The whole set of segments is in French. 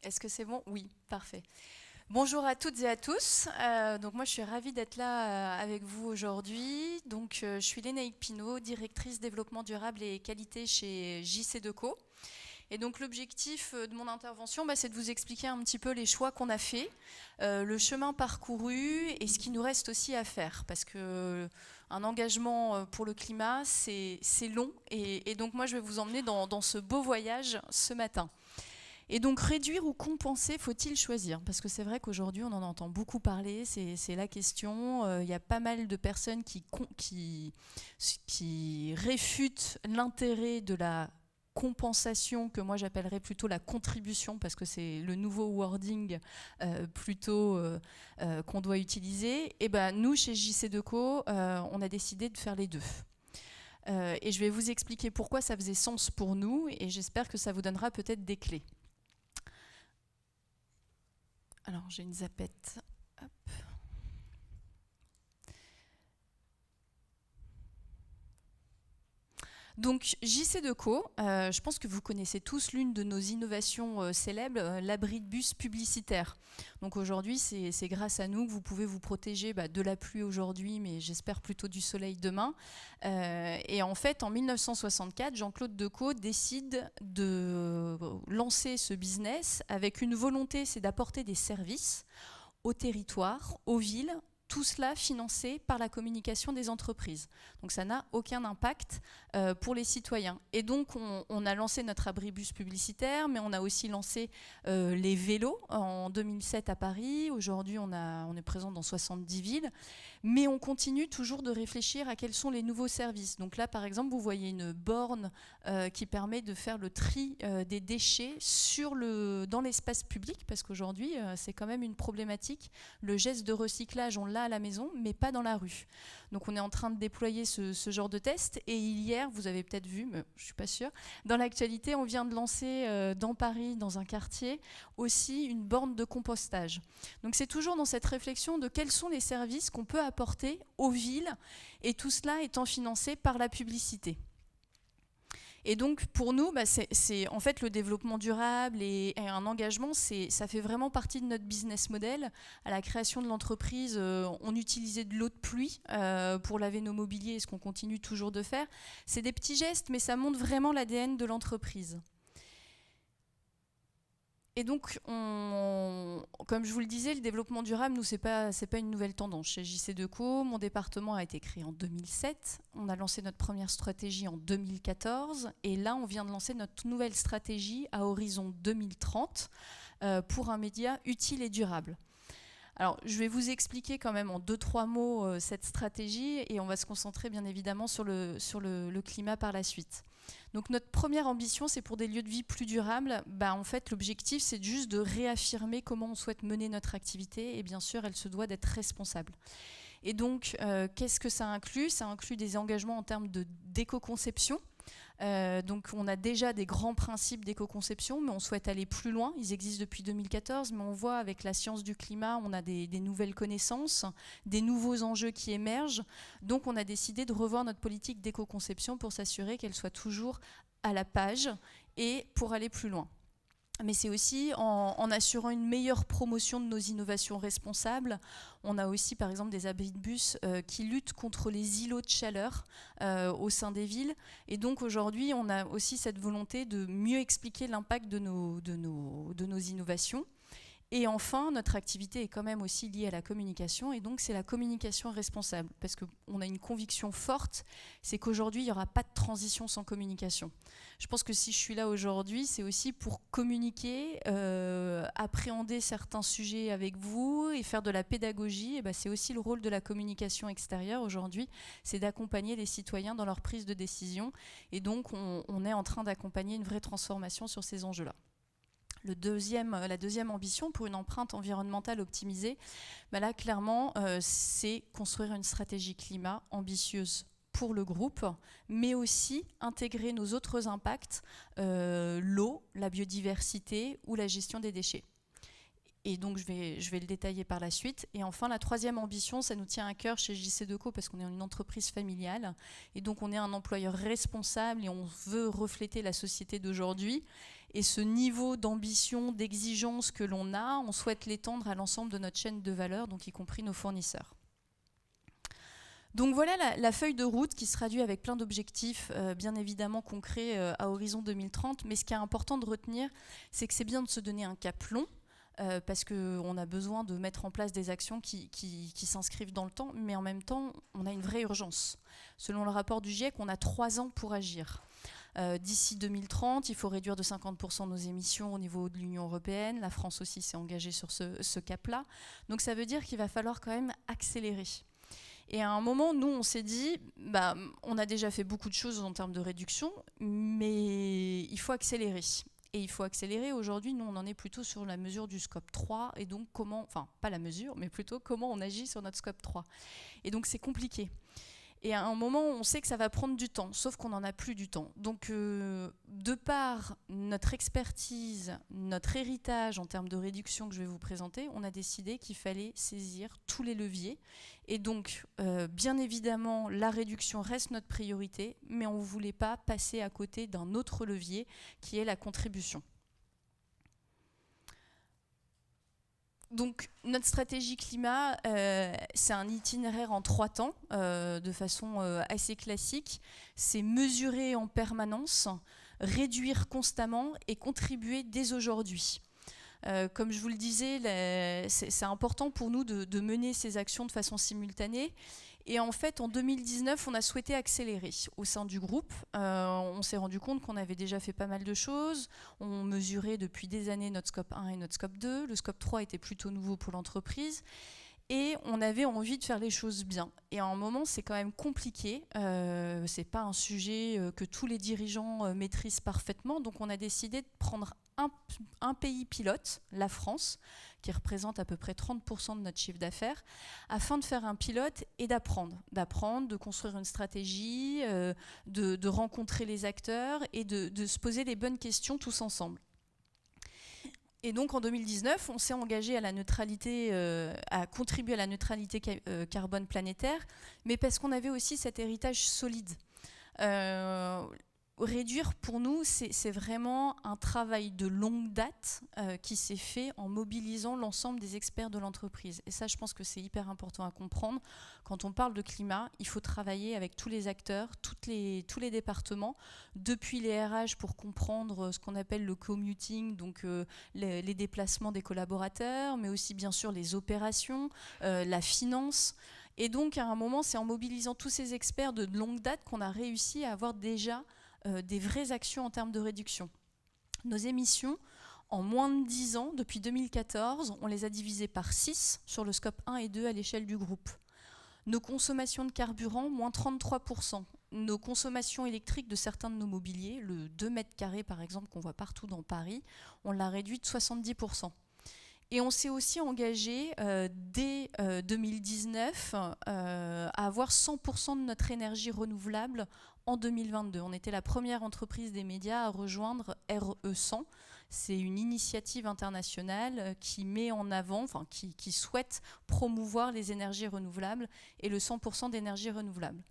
Est-ce que c'est bon? Oui, parfait. Bonjour à toutes et à tous. Donc moi, je suis ravie d'être là avec vous aujourd'hui. Donc, je suis Lénaïque Pinault, directrice développement durable et qualité chez JC Deco. Et donc, l'objectif de mon intervention, c'est de vous expliquer un petit peu les choix qu'on a faits, le chemin parcouru et ce qui nous reste aussi à faire. Parce que un engagement pour le climat, c'est long. Et donc, moi, je vais vous emmener dans ce beau voyage ce matin. Et donc réduire ou compenser, faut-il choisir? Parce que c'est vrai qu'aujourd'hui, on en entend beaucoup parler, c'est la question. Il y a pas mal de personnes qui réfutent l'intérêt de la compensation, que moi j'appellerais plutôt la contribution, parce que c'est le nouveau wording qu'on doit utiliser. Et ben nous, chez JC Deco, on a décidé de faire les deux. Et je vais vous expliquer pourquoi ça faisait sens pour nous, et j'espère que ça vous donnera peut-être des clés. Alors, j'ai une zapette. Hop. Donc, JC Deco, je pense que vous connaissez tous l'une de nos innovations célèbres, l'abri de bus publicitaire. Donc aujourd'hui, c'est grâce à nous que vous pouvez vous protéger de la pluie aujourd'hui, mais j'espère plutôt du soleil demain. Et en fait, en 1964, Jean-Claude Decaux décide de lancer ce business avec une volonté, c'est d'apporter des services aux territoires, aux villes, tout cela financé par la communication des entreprises. Donc ça n'a aucun impact pour les citoyens. Et donc on a lancé notre abribus publicitaire, mais on a aussi lancé les vélos en 2007 à Paris. Aujourd'hui on est présent dans 70 villes. Mais on continue toujours de réfléchir à quels sont les nouveaux services. Donc là, par exemple, vous voyez une borne qui permet de faire le tri des déchets dans l'espace public, parce qu'aujourd'hui, c'est quand même une problématique. Le geste de recyclage, on l'a à la maison, mais pas dans la rue. Donc on est en train de déployer ce genre de test. Et hier, vous avez peut-être vu, mais je ne suis pas sûre, dans l'actualité, on vient de lancer dans Paris, dans un quartier, aussi une borne de compostage. Donc c'est toujours dans cette réflexion de quels sont les services qu'on peut apporter aux villes, et tout cela étant financé par la publicité. Et donc pour nous, c'est en fait le développement durable et un engagement, ça fait vraiment partie de notre business model. À la création de l'entreprise, on utilisait de l'eau de pluie pour laver nos mobiliers, ce qu'on continue toujours de faire. C'est des petits gestes, mais ça montre vraiment l'ADN de l'entreprise. Et donc, comme je vous le disais, le développement durable, nous, c'est pas une nouvelle tendance. Chez JC Deco, mon département a été créé en 2007. On a lancé notre première stratégie en 2014. Et là, on vient de lancer notre nouvelle stratégie à horizon 2030 pour un média utile et durable. Alors, je vais vous expliquer quand même en 2-3 mots cette stratégie, et on va se concentrer bien évidemment sur le climat par la suite. Donc notre première ambition, c'est pour des lieux de vie plus durables. En fait, l'objectif, c'est juste de réaffirmer comment on souhaite mener notre activité, et bien sûr, elle se doit d'être responsable. Et donc, qu'est-ce que ça inclut? Ça inclut des engagements en termes d'éco-conception. Donc on a déjà des grands principes d'éco-conception, mais on souhaite aller plus loin. Ils existent depuis 2014, mais on voit avec la science du climat, on a des nouvelles connaissances, des nouveaux enjeux qui émergent. Donc on a décidé de revoir notre politique d'éco-conception pour s'assurer qu'elle soit toujours à la page et pour aller plus loin. Mais c'est aussi en assurant une meilleure promotion de nos innovations responsables. On a aussi par exemple des abris de bus qui luttent contre les îlots de chaleur au sein des villes. Et donc aujourd'hui, on a aussi cette volonté de mieux expliquer l'impact de nos innovations. Et enfin, notre activité est quand même aussi liée à la communication, et donc c'est la communication responsable, parce qu'on a une conviction forte, c'est qu'aujourd'hui, il n'y aura pas de transition sans communication. Je pense que si je suis là aujourd'hui, c'est aussi pour communiquer, appréhender certains sujets avec vous et faire de la pédagogie. Et c'est aussi le rôle de la communication extérieure aujourd'hui, c'est d'accompagner les citoyens dans leur prise de décision, et donc on est en train d'accompagner une vraie transformation sur ces enjeux-là. La deuxième ambition pour une empreinte environnementale optimisée, là clairement c'est construire une stratégie climat ambitieuse pour le groupe, mais aussi intégrer nos autres impacts, l'eau, la biodiversité ou la gestion des déchets. Et donc je vais le détailler par la suite. Et enfin, la troisième ambition, ça nous tient à cœur chez JC Deco parce qu'on est une entreprise familiale. Et donc on est un employeur responsable et on veut refléter la société d'aujourd'hui. Et ce niveau d'ambition, d'exigence que l'on a, on souhaite l'étendre à l'ensemble de notre chaîne de valeur, donc y compris nos fournisseurs. Donc voilà la feuille de route qui se traduit avec plein d'objectifs bien évidemment concrets à horizon 2030. Mais ce qui est important de retenir, c'est que c'est bien de se donner un cap long, parce qu'on a besoin de mettre en place des actions qui s'inscrivent dans le temps, mais en même temps, on a une vraie urgence. Selon le rapport du GIEC, on a 3 ans pour agir. D'ici 2030, il faut réduire de 50% nos émissions au niveau de l'Union européenne. La France aussi s'est engagée sur ce cap-là. Donc ça veut dire qu'il va falloir quand même accélérer. Et à un moment, nous, on s'est dit, on a déjà fait beaucoup de choses en termes de réduction, mais il faut accélérer. Et il faut accélérer. Aujourd'hui, nous, on en est plutôt sur la mesure du scope 3. Et donc, pas la mesure, mais plutôt comment on agit sur notre scope 3. Et donc, c'est compliqué. Et à un moment, on sait que ça va prendre du temps, sauf qu'on n'en a plus du temps. Donc, de par notre expertise, notre héritage en termes de réduction que je vais vous présenter, on a décidé qu'il fallait saisir tous les leviers. Et donc, bien évidemment, la réduction reste notre priorité, mais on ne voulait pas passer à côté d'un autre levier qui est la contribution. Donc, notre stratégie climat, c'est un itinéraire en 3 temps, de façon assez classique. C'est mesurer en permanence, réduire constamment et contribuer dès aujourd'hui. Comme je vous le disais, c'est important pour nous de mener ces actions de façon simultanée. Et en fait, en 2019, on a souhaité accélérer au sein du groupe. On s'est rendu compte qu'on avait déjà fait pas mal de choses. On mesurait depuis des années notre scope 1 et notre scope 2. Le scope 3 était plutôt nouveau pour l'entreprise. Et on avait envie de faire les choses bien. Et à un moment, c'est quand même compliqué. C'est pas un sujet que tous les dirigeants maîtrisent parfaitement. Donc on a décidé de prendre un pays pilote, la France, qui représente à peu près 30% de notre chiffre d'affaires, afin de faire un pilote et d'apprendre, de construire une stratégie, de rencontrer les acteurs et de se poser les bonnes questions tous ensemble. Et donc en 2019, on s'est engagé à la neutralité, à contribuer à la neutralité carbone planétaire, mais parce qu'on avait aussi cet héritage solide. Réduire, pour nous, c'est vraiment un travail de longue date qui s'est fait en mobilisant l'ensemble des experts de l'entreprise. Et ça, je pense que c'est hyper important à comprendre. Quand on parle de climat, il faut travailler avec tous les acteurs, tous les départements, depuis les RH pour comprendre ce qu'on appelle le commuting, donc les déplacements des collaborateurs, mais aussi bien sûr les opérations, la finance. Et donc, à un moment, c'est en mobilisant tous ces experts de longue date qu'on a réussi à avoir déjà des vraies actions en termes de réduction. Nos émissions, en moins de 10 ans, depuis 2014, on les a divisées par 6 sur le scope 1 et 2 à l'échelle du groupe. Nos consommations de carburant, moins 33%. Nos consommations électriques de certains de nos mobiliers, le 2 mètres carrés par exemple qu'on voit partout dans Paris, on l'a réduit de 70%. Et on s'est aussi engagé dès 2019 à avoir 100% de notre énergie renouvelable en 2022. On était la première entreprise des médias à rejoindre RE100. C'est une initiative internationale qui met en avant, qui souhaite promouvoir les énergies renouvelables et le 100% d'énergie renouvelable.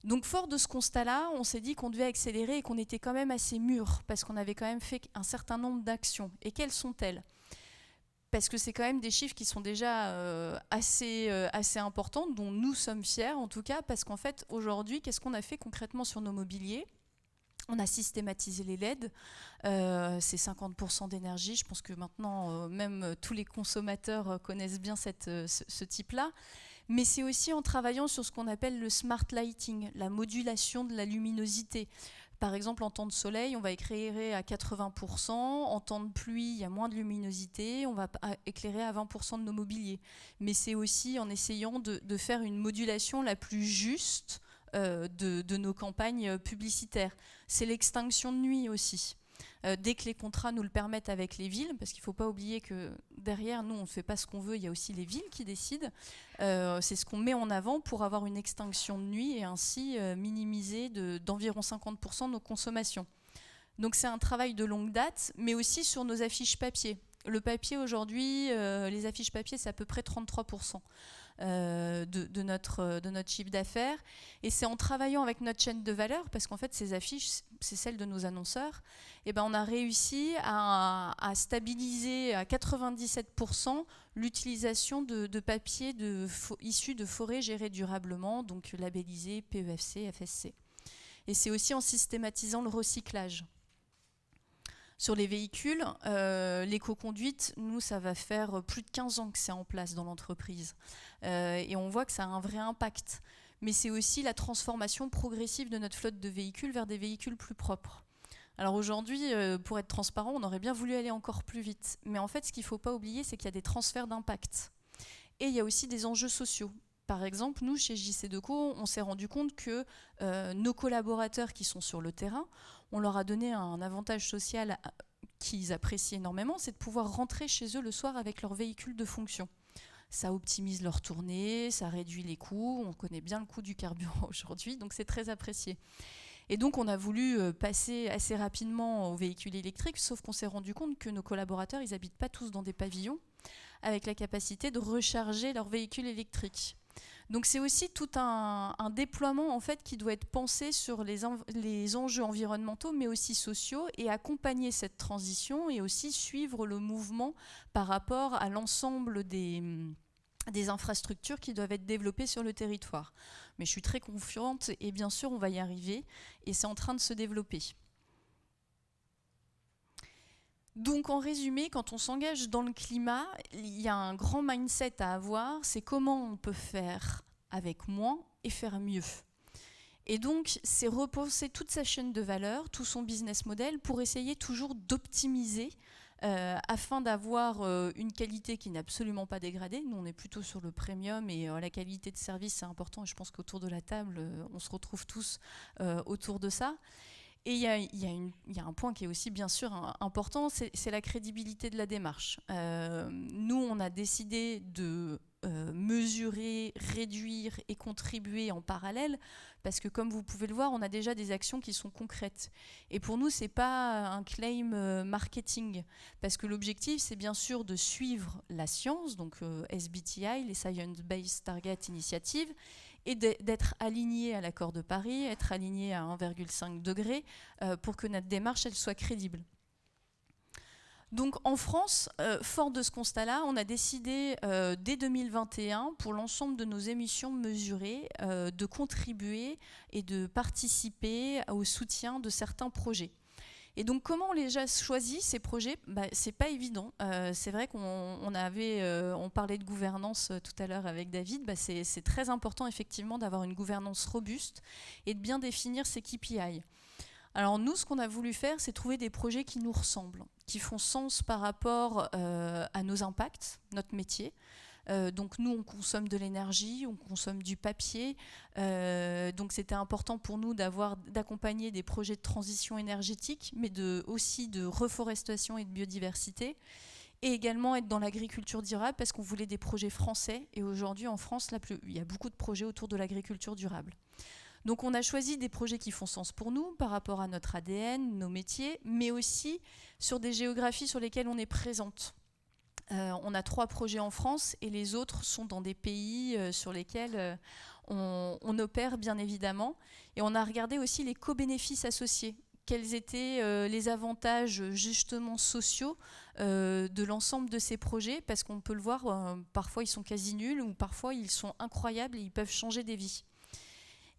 Donc fort de ce constat-là, on s'est dit qu'on devait accélérer et qu'on était quand même assez mûrs parce qu'on avait quand même fait un certain nombre d'actions. Et quelles sont-elles ? Parce que c'est quand même des chiffres qui sont déjà assez importants, dont nous sommes fiers en tout cas, parce qu'en fait, aujourd'hui, qu'est-ce qu'on a fait concrètement sur nos mobiliers ? On a systématisé les LED, c'est 50% d'énergie, je pense que maintenant, même tous les consommateurs connaissent bien ce type-là. Mais c'est aussi en travaillant sur ce qu'on appelle le smart lighting, la modulation de la luminosité. Par exemple, en temps de soleil, on va éclairer à 80%. En temps de pluie, il y a moins de luminosité. On va éclairer à 20% de nos mobiliers. Mais c'est aussi en essayant de faire une modulation la plus juste de nos campagnes publicitaires. C'est l'extinction de nuit aussi. Dès que les contrats nous le permettent avec les villes, parce qu'il ne faut pas oublier que derrière, nous, on ne fait pas ce qu'on veut, il y a aussi les villes qui décident. C'est ce qu'on met en avant pour avoir une extinction de nuit et ainsi minimiser d'environ 50% nos consommations. Donc c'est un travail de longue date, mais aussi sur nos affiches papier. Le papier aujourd'hui, les affiches papier, c'est à peu près 33%. de notre chiffre d'affaires. Et c'est en travaillant avec notre chaîne de valeur, parce qu'en fait ces affiches, c'est celle de nos annonceurs, et ben on a réussi à stabiliser à 97% l'utilisation de papier issu de forêts gérées durablement, donc labellisés PEFC, FSC. Et c'est aussi en systématisant le recyclage. Sur les véhicules, l'éco-conduite, nous, ça va faire plus de 15 ans que c'est en place dans l'entreprise. Et on voit que ça a un vrai impact. Mais c'est aussi la transformation progressive de notre flotte de véhicules vers des véhicules plus propres. Alors aujourd'hui, pour être transparent, on aurait bien voulu aller encore plus vite. Mais en fait, ce qu'il ne faut pas oublier, c'est qu'il y a des transferts d'impact. Et il y a aussi des enjeux sociaux. Par exemple, nous, chez JC2Co, on s'est rendu compte que nos collaborateurs qui sont sur le terrain, on leur a donné un avantage social qu'ils apprécient énormément, c'est de pouvoir rentrer chez eux le soir avec leur véhicule de fonction. Ça optimise leur tournée, ça réduit les coûts, on connaît bien le coût du carburant aujourd'hui, donc c'est très apprécié. Et donc on a voulu passer assez rapidement aux véhicules électriques, sauf qu'on s'est rendu compte que nos collaborateurs, ils n'habitent pas tous dans des pavillons, avec la capacité de recharger leur véhicule électrique. Donc c'est aussi tout un déploiement en fait, qui doit être pensé sur les enjeux environnementaux mais aussi sociaux et accompagner cette transition et aussi suivre le mouvement par rapport à l'ensemble des infrastructures qui doivent être développées sur le territoire. Mais je suis très confiante et bien sûr on va y arriver et c'est en train de se développer. Donc en résumé, quand on s'engage dans le climat, il y a un grand mindset à avoir, c'est comment on peut faire avec moins et faire mieux. Et donc c'est repenser toute sa chaîne de valeur, tout son business model pour essayer toujours d'optimiser afin d'avoir une qualité qui n'est absolument pas dégradée. Nous on est plutôt sur le premium et la qualité de service c'est important et je pense qu'autour de la table on se retrouve tous autour de ça. Et il y a un point qui est aussi bien sûr important, c'est la crédibilité de la démarche. Nous, on a décidé de mesurer, réduire et contribuer en parallèle, parce que comme vous pouvez le voir, on a déjà des actions qui sont concrètes. Et pour nous, ce n'est pas un claim marketing, parce que l'objectif, c'est bien sûr de suivre la science, donc SBTI, les Science Based Target Initiative, et d'être aligné à l'accord de Paris, être aligné à 1,5 degré pour que notre démarche elle soit crédible. Donc en France, fort de ce constat-là, on a décidé dès 2021, pour l'ensemble de nos émissions mesurées, de contribuer et de participer au soutien de certains projets. Et donc, comment on les a choisis, ces projets ? C'est pas évident. C'est vrai on parlait de gouvernance tout à l'heure avec David. C'est très important, effectivement, d'avoir une gouvernance robuste et de bien définir ses KPI. Alors, nous, ce qu'on a voulu faire, c'est trouver des projets qui nous ressemblent, qui font sens par rapport à nos impacts, notre métier. Donc nous, on consomme de l'énergie, on consomme du papier. Donc c'était important pour nous d'accompagner des projets de transition énergétique, mais aussi de reforestation et de biodiversité. Et également être dans l'agriculture durable parce qu'on voulait des projets français. Et aujourd'hui, en France, il y a beaucoup de projets autour de l'agriculture durable. Donc on a choisi des projets qui font sens pour nous par rapport à notre ADN, nos métiers, mais aussi sur des géographies sur lesquelles on est présente. On a 3 projets en France et les autres sont dans des pays sur lesquels on opère bien évidemment. Et on a regardé aussi les co-bénéfices associés. Quels étaient les avantages justement sociaux de l'ensemble de ces projets, parce qu'on peut le voir, parfois ils sont quasi nuls ou parfois ils sont incroyables et ils peuvent changer des vies.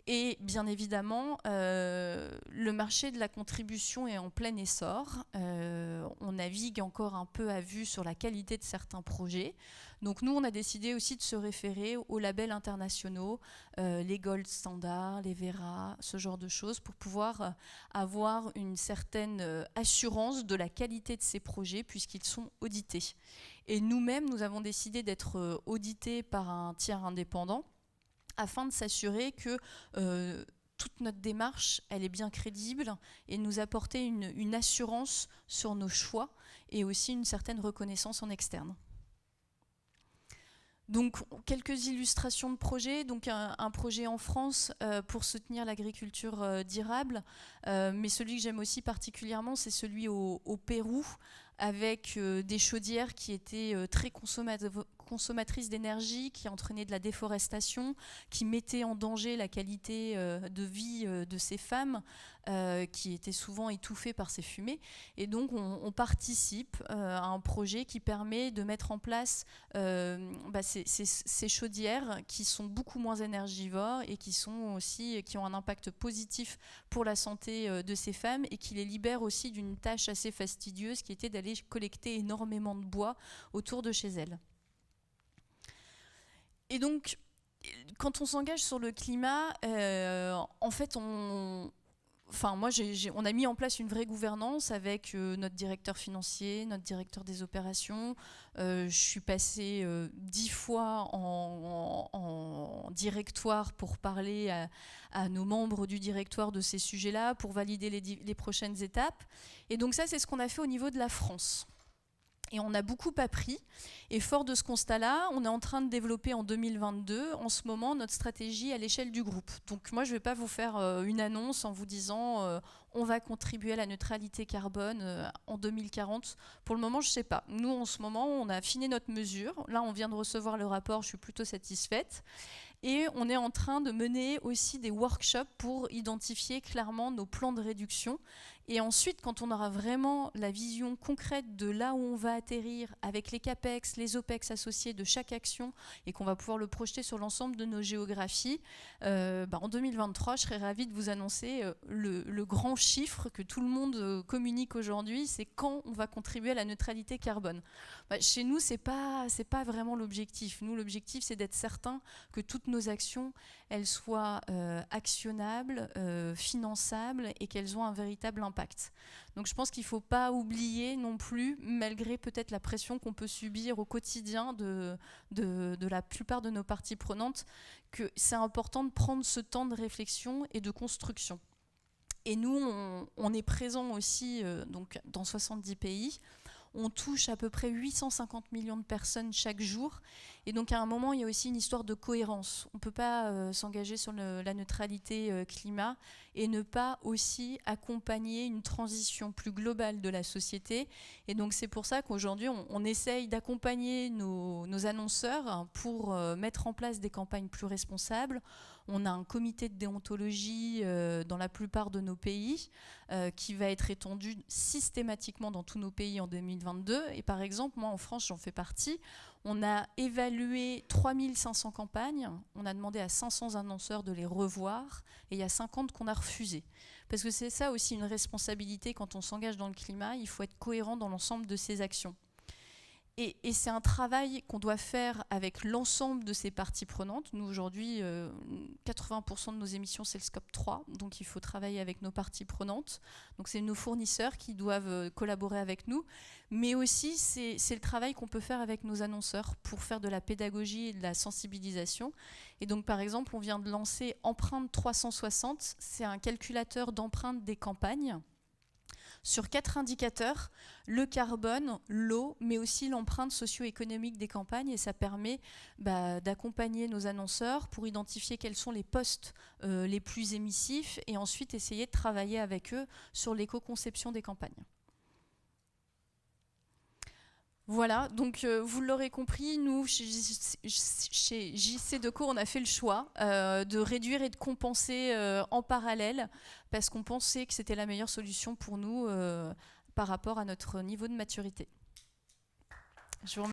Et bien évidemment, le marché de la contribution est en plein essor. On navigue encore un peu à vue sur la qualité de certains projets. Donc nous, on a décidé aussi de se référer aux labels internationaux, les Gold Standard, les Verra, ce genre de choses, pour pouvoir avoir une certaine assurance de la qualité de ces projets, puisqu'ils sont audités. Et nous-mêmes, nous avons décidé d'être audités par un tiers indépendant, afin de s'assurer que toute notre démarche, elle est bien crédible et nous apporter une assurance sur nos choix et aussi une certaine reconnaissance en externe. Donc, quelques illustrations de projets. Donc, un projet en France pour soutenir l'agriculture durable, mais celui que j'aime aussi particulièrement, c'est celui au Pérou, avec des chaudières qui étaient très consommatrices d'énergie, qui entraînaient de la déforestation, qui mettaient en danger la qualité de vie de ces femmes, qui étaient souvent étouffées par ces fumées. Et donc on participe à un projet qui permet de mettre en place ces chaudières qui sont beaucoup moins énergivores et qui ont un impact positif pour la santé de ces femmes et qui les libèrent aussi d'une tâche assez fastidieuse qui était d'aller collecter énormément de bois autour de chez elles. Et donc, quand on s'engage sur le climat, en fait, on a mis en place une vraie gouvernance avec notre directeur financier, notre directeur des opérations. Je suis passée 10 fois en directoire pour parler à nos membres du directoire de ces sujets-là, pour valider les prochaines étapes. Et donc ça, c'est ce qu'on a fait au niveau de la France. Et on a beaucoup appris. Et fort de ce constat-là, on est en train de développer en 2022, en ce moment, notre stratégie à l'échelle du groupe. Donc moi, je ne vais pas vous faire une annonce en vous disant on va contribuer à la neutralité carbone en 2040. Pour le moment, je ne sais pas. Nous, en ce moment, on a affiné notre mesure. Là, on vient de recevoir le rapport, je suis plutôt satisfaite. Et on est en train de mener aussi des workshops pour identifier clairement nos plans de réduction. Et ensuite, quand on aura vraiment la vision concrète de là où on va atterrir, avec les CAPEX, les OPEX associés de chaque action, et qu'on va pouvoir le projeter sur l'ensemble de nos géographies, en 2023, je serais ravie de vous annoncer le grand chiffre que tout le monde communique aujourd'hui, c'est quand on va contribuer à la neutralité carbone. Chez nous, c'est pas vraiment l'objectif. Nous, l'objectif, c'est d'être certain que toutes nos actions, elles soient actionnables, finançables et qu'elles ont un véritable impact. Donc je pense qu'il ne faut pas oublier non plus, malgré peut-être la pression qu'on peut subir au quotidien de la plupart de nos parties prenantes, que c'est important de prendre ce temps de réflexion et de construction. Et nous, on est présents aussi donc, dans 70 pays. On touche à peu près 850 millions de personnes chaque jour. Et donc, à un moment, il y a aussi une histoire de cohérence. On ne peut pas s'engager sur la neutralité climat et ne pas aussi accompagner une transition plus globale de la société. Et donc, c'est pour ça qu'aujourd'hui, on essaye d'accompagner nos annonceurs pour mettre en place des campagnes plus responsables. On a un comité de déontologie dans la plupart de nos pays qui va être étendu systématiquement dans tous nos pays en 2022. Et par exemple, moi en France, j'en fais partie. On a évalué 3500 campagnes. On a demandé à 500 annonceurs de les revoir. Et il y a 50 qu'on a refusées. Parce que c'est ça aussi une responsabilité quand on s'engage dans le climat. Il faut être cohérent dans l'ensemble de ses actions. Et c'est un travail qu'on doit faire avec l'ensemble de ces parties prenantes. Nous, aujourd'hui, 80% de nos émissions, c'est le scope 3. Donc, il faut travailler avec nos parties prenantes. Donc, c'est nos fournisseurs qui doivent collaborer avec nous. Mais aussi, c'est le travail qu'on peut faire avec nos annonceurs pour faire de la pédagogie et de la sensibilisation. Et donc, par exemple, on vient de lancer Empreinte 360. C'est un calculateur d'empreinte des campagnes. Sur 4 indicateurs, le carbone, l'eau, mais aussi l'empreinte socio-économique des campagnes. Et ça permet d'accompagner nos annonceurs pour identifier quels sont les postes les plus émissifs et ensuite essayer de travailler avec eux sur l'éco-conception des campagnes. Voilà, donc vous l'aurez compris, nous, chez JC Decaux, on a fait le choix de réduire et de compenser en parallèle parce qu'on pensait que c'était la meilleure solution pour nous par rapport à notre niveau de maturité. Je vous remercie.